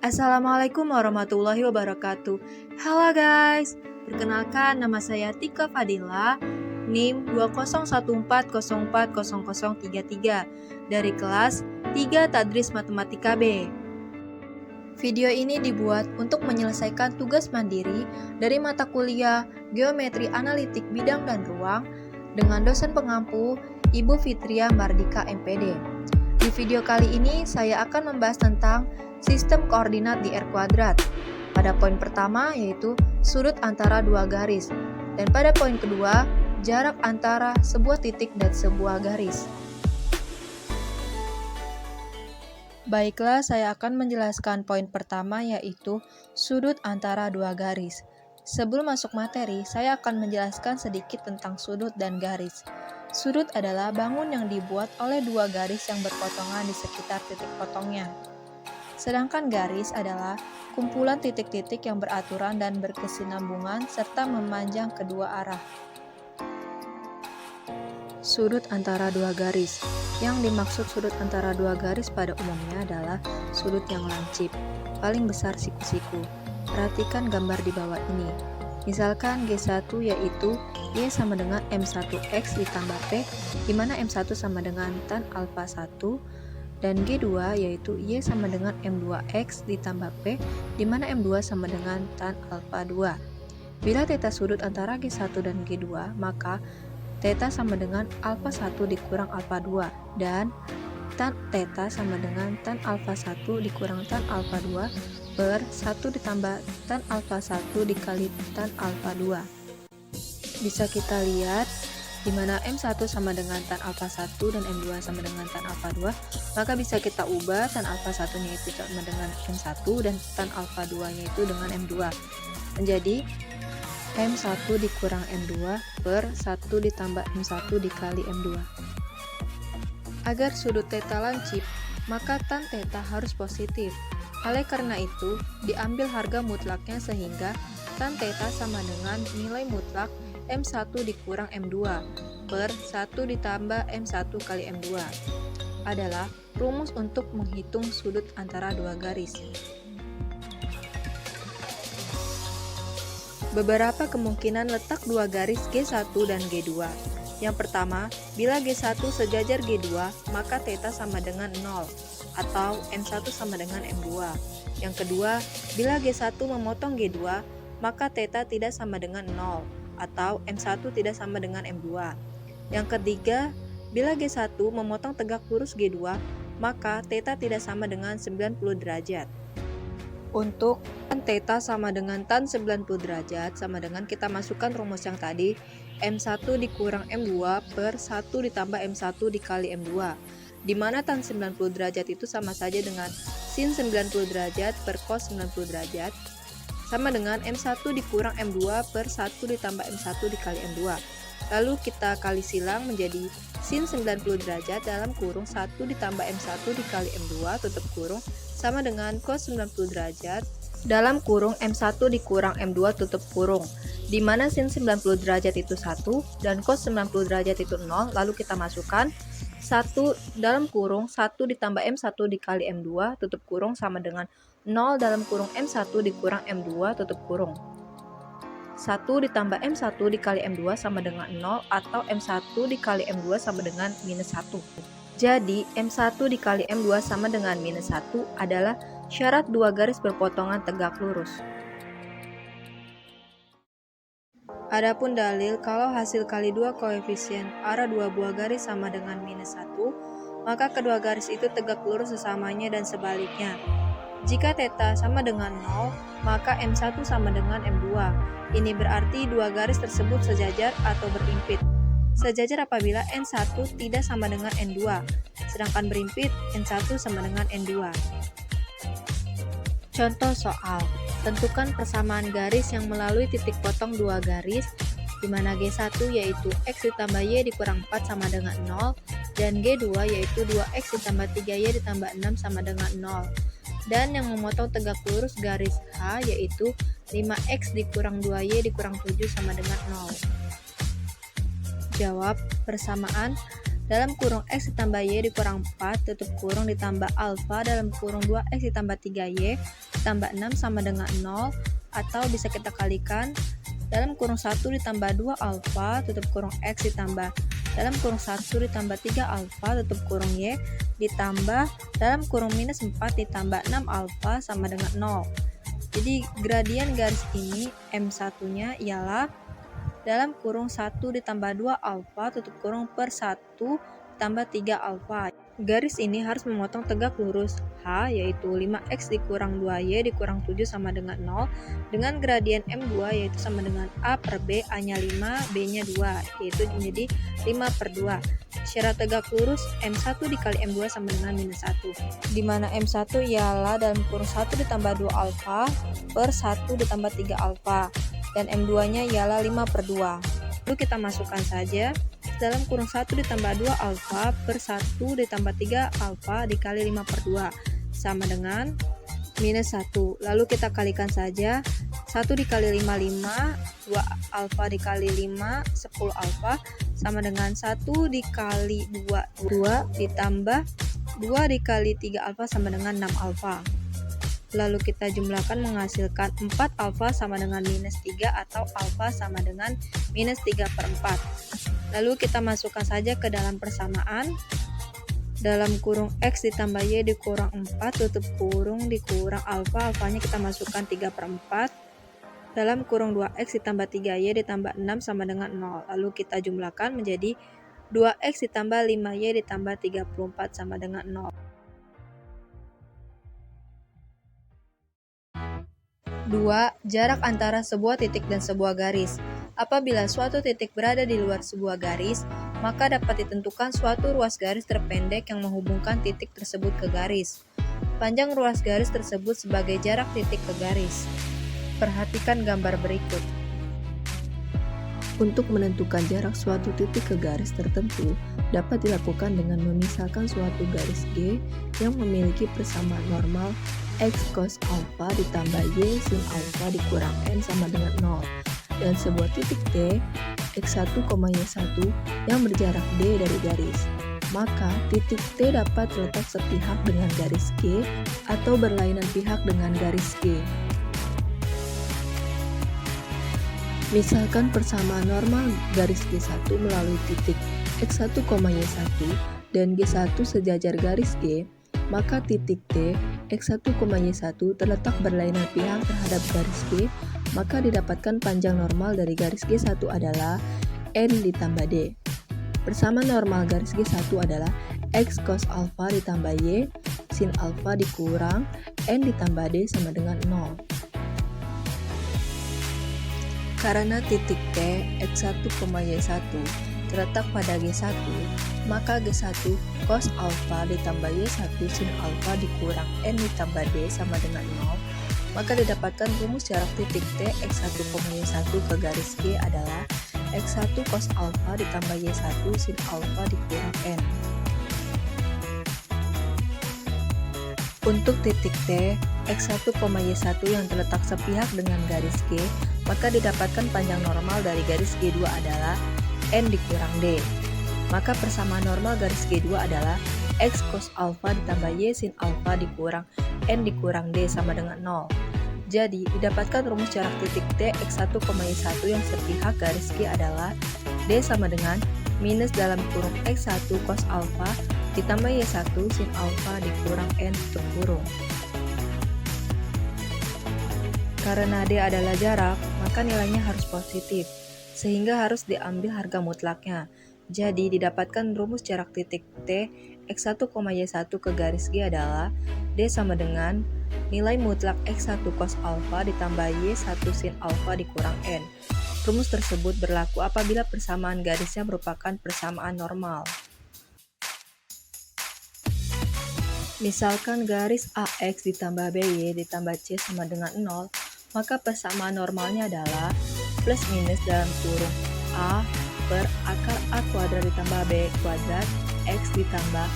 Assalamualaikum warahmatullahi wabarakatuh. Halo guys, perkenalkan nama saya Tika Fadila, NIM 20140400033 dari kelas 3 Tadris Matematika B. Video ini dibuat untuk menyelesaikan tugas mandiri dari mata kuliah Geometri Analitik Bidang dan Ruang dengan dosen pengampu Ibu Fitria Mardika MPD. Di video kali ini saya akan membahas tentang sistem koordinat di R². Pada poin pertama yaitu sudut antara dua garis, dan pada poin kedua jarak antara sebuah titik dan sebuah garis. Baiklah, saya akan menjelaskan poin pertama yaitu sudut antara dua garis. Sebelum masuk materi, saya akan menjelaskan sedikit tentang sudut dan garis. Sudut adalah bangun yang dibuat oleh dua garis yang berpotongan di sekitar titik potongnya. Sedangkan garis adalah kumpulan titik-titik yang beraturan dan berkesinambungan serta memanjang kedua arah. Sudut antara dua garis. Yang dimaksud sudut antara dua garis pada umumnya adalah sudut yang lancip, paling besar siku-siku. Perhatikan gambar di bawah ini. Misalkan G1 yaitu Y sama dengan M1X ditambah P, di mana M1 sama dengan tan alfa 1, dan G2 yaitu Y sama dengan M2X ditambah P, di mana M2 sama dengan tan alfa 2. Bila theta sudut antara G1 dan G2, maka theta sama dengan alfa 1 dikurang alfa 2, dan tan theta sama dengan tan alfa 1 dikurang tan alfa 2 per 1 ditambah tan alfa 1 dikali tan alfa 2. Bisa kita lihat di mana M1 sama dengan tan alfa 1 dan M2 sama dengan tan alfa 2, maka bisa kita ubah tan alfa 1-nya itu sama dengan M1 dan tan alfa 2-nya itu dengan M2. Menjadi M1 dikurang M2 per 1 ditambah M1 dikali M2. Agar sudut theta lancip, maka tan theta harus positif. Oleh karena itu, diambil harga mutlaknya sehingga tan theta sama dengan nilai mutlak M1 dikurang M2 per 1 ditambah M1 kali M2 adalah rumus untuk menghitung sudut antara dua garis. Beberapa kemungkinan letak dua garis G1 dan G2. Yang pertama, bila G1 sejajar G2, maka theta sama dengan 0 atau M1 sama dengan M2. Yang kedua, bila G1 memotong G2, maka theta tidak sama dengan 0 atau M1 tidak sama dengan M2. Yang ketiga, bila G1 memotong tegak lurus G2, maka theta tidak sama dengan 90 derajat. Untuk tan theta sama dengan tan 90 derajat sama dengan kita masukkan rumus yang tadi, M1 dikurang M2 per 1 ditambah M1 dikali M2, di mana tan 90 derajat itu sama saja dengan sin 90 derajat per cos 90 derajat, sama dengan M1 dikurang M2 per 1 ditambah M1 dikali M2. Lalu kita kali silang menjadi sin 90 derajat dalam kurung 1 ditambah M1 dikali M2 tutup kurung sama dengan cos 90 derajat dalam kurung M1 dikurang M2 tutup kurung, di mana sin 90 derajat itu 1 dan cos 90 derajat itu 0. Lalu kita masukkan 1 dalam kurung 1 ditambah M1 dikali M2 tutup kurung sama dengan 0 dalam kurung M1 dikurang M2 tutup kurung. 1 ditambah M1 dikali M2 sama dengan 0 atau M1 dikali M2 sama dengan minus 1. Jadi M1 dikali M2 sama dengan minus 1 adalah syarat dua garis berpotongan tegak lurus. Adapun dalil kalau hasil kali dua koefisien arah dua buah garis sama dengan minus 1, maka kedua garis itu tegak lurus sesamanya dan sebaliknya. Jika theta sama dengan 0, maka M1 sama dengan M2. Ini berarti dua garis tersebut sejajar atau berimpit. Sejajar apabila N1 tidak sama dengan N2, sedangkan berimpit N1 sama dengan N2. Contoh soal, tentukan persamaan garis yang melalui titik potong dua garis, di mana G1 yaitu X ditambah Y dikurang 4 sama dengan 0, dan G2 yaitu 2X ditambah 3Y ditambah 6 sama dengan 0. Dan yang memotong tegak lurus garis H yaitu 5x dikurang 2y dikurang 7 sama dengan 0. Jawab persamaan dalam kurung x ditambah y dikurang 4 tutup kurung ditambah alfa dalam kurung 2x ditambah 3y ditambah 6 sama dengan 0, atau bisa kita kalikan dalam kurung 1 ditambah 2 alfa tutup kurung x ditambah dalam kurung 1 ditambah 3 alfa tutup kurung y ditambah dalam kurung minus 4 ditambah 6 alfa sama dengan 0. Jadi gradien garis ini M1 nya ialah dalam kurung 1 ditambah 2 alfa tutup kurung per 1 ditambah 3 alfa. Garis ini harus memotong tegak lurus H yaitu 5x dikurang 2y dikurang 7 sama dengan 0 dengan gradien M2 yaitu sama dengan A per B, A nya 5, B nya 2 yaitu menjadi 5 per 2. Syarat tegak lurus M1 dikali M2 sama dengan minus 1, di mana M1 ialah dalam kurung 1 ditambah 2 alfa per 1 ditambah 3 alfa dan M2 nya ialah 5 per 2. Lalu kita masukkan saja dalam kurung 1 ditambah 2 alfa per 1 ditambah 3 alfa dikali 5 per 2 sama dengan minus 1. Lalu kita kalikan saja 1 dikali 5, 5, 2 alfa dikali 5, 10 alfa sama dengan 1 dikali 2, 2 ditambah 2 dikali 3 alfa sama dengan 6 alfa. Lalu kita jumlahkan menghasilkan 4 alfa sama dengan minus 3 atau alfa sama dengan minus 3 per 4. Lalu kita masukkan saja ke dalam persamaan. Dalam kurung X ditambah Y dikurang 4 tutup kurung dikurang alfa, alfanya kita masukkan 3 per 4. Dalam kurung 2X ditambah 3Y ditambah 6 sama dengan 0. Lalu kita jumlahkan menjadi 2X ditambah 5Y ditambah 34 sama dengan 0. 2. Jarak antara sebuah titik dan sebuah garis. Apabila suatu titik berada di luar sebuah garis, maka dapat ditentukan suatu ruas garis terpendek yang menghubungkan titik tersebut ke garis. Panjang ruas garis tersebut sebagai jarak titik ke garis. Perhatikan gambar berikut. Untuk menentukan jarak suatu titik ke garis tertentu, dapat dilakukan dengan memisahkan suatu garis G yang memiliki persamaan normal X cos alpha ditambah Y sin alpha dikurang N sama dengan 0, dan sebuah titik T, X1, Y1 yang berjarak D dari garis. Maka titik T dapat terletak sepihak dengan garis G atau berlainan pihak dengan garis G. Misalkan persamaan normal garis G1 melalui titik X1, Y1 dan G1 sejajar garis G, maka titik T, X1, Y1 terletak berlainan pihak terhadap garis G, maka didapatkan panjang normal dari garis G1 adalah N ditambah D. Persamaan normal garis G1 adalah X cos alpha ditambah Y sin alpha dikurang N ditambah D sama dengan 0. Karena titik T, X1, Y1 terletak pada G1, maka G1 cos alpha ditambah Y1 sin alpha dikurang N ditambah D sama dengan 0, maka didapatkan rumus jarak titik T, X1, Y1 ke garis G adalah X1 cos alpha ditambah Y1 sin alpha dikurang N. Untuk titik T, X1, Y1 yang terletak sepihak dengan garis G, maka didapatkan panjang normal dari garis G2 adalah N dikurang D. Maka persamaan normal garis G2 adalah X cos alpha ditambah Y sin alpha dikurang N dikurang D sama dengan 0. Jadi, didapatkan rumus jarak titik T, X1, Y1 yang sepihak garis G adalah D sama dengan minus dalam kurung X1 cos alpha ditambah Y1 sin alpha dikurang N tutup kurung. Karena D adalah jarak, maka nilainya harus positif, sehingga harus diambil harga mutlaknya. Jadi, didapatkan rumus jarak titik T, X1, Y1 ke garis G adalah D sama dengan nilai mutlak X1 cos alpha ditambah Y1 sin alpha dikurang N. Rumus tersebut berlaku apabila persamaan garisnya merupakan persamaan normal. Misalkan garis AX ditambah BY ditambah C sama dengan 0, maka persamaan normalnya adalah plus minus dalam kurung A per akar A kuadrat ditambah B kuadrat X ditambah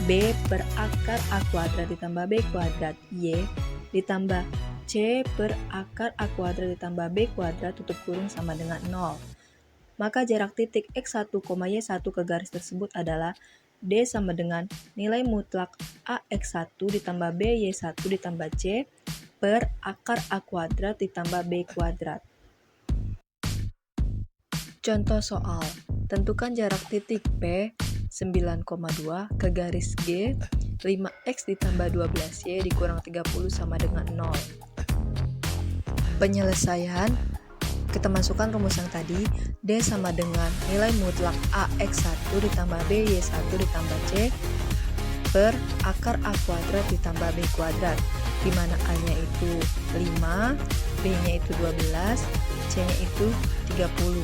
B per akar A kuadrat ditambah B kuadrat Y ditambah C per akar A kuadrat ditambah B kuadrat tutup kurung sama dengan 0. Maka jarak titik X1, Y1 ke garis tersebut adalah D sama dengan nilai mutlak AX1 ditambah BY1 ditambah C per akar A kuadrat ditambah B kuadrat. Contoh soal, tentukan jarak titik P 9,2 ke garis G 5X ditambah 12Y dikurang 30 sama dengan 0. Penyelesaian, kita masukkan rumus yang tadi, D sama dengan nilai mutlak AX1 ditambah BY1 ditambah C per akar A kuadrat ditambah B kuadrat, di mana A-nya itu 5, B-nya itu 12, C-nya itu 30.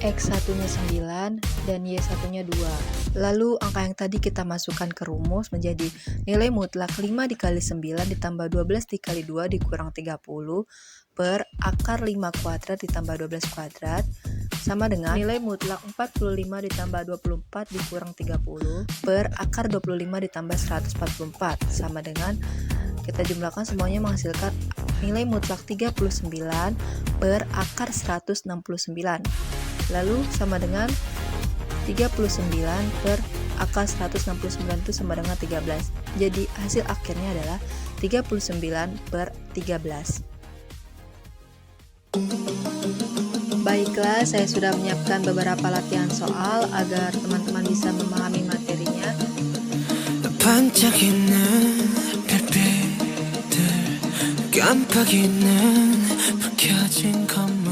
X1-nya 9 dan Y1-nya 2. Lalu angka yang tadi kita masukkan ke rumus menjadi nilai mutlak 5 dikali 9 ditambah 12 dikali 2 dikurang 30 per akar 5 kuadrat ditambah 12 kuadrat sama dengan nilai mutlak 45 ditambah 24 dikurang 30 per akar 25 ditambah 144 sama dengan kita jumlahkan semuanya menghasilkan nilai mutlak 39 per akar 169. Lalu sama dengan 39 per akar 169 itu sama dengan 13. Jadi hasil akhirnya adalah 39 per 13. Baiklah, saya sudah menyiapkan beberapa latihan soal agar teman-teman bisa memahami materinya. 반짝이는 별빛들 깜빡이는 불 켜진 건물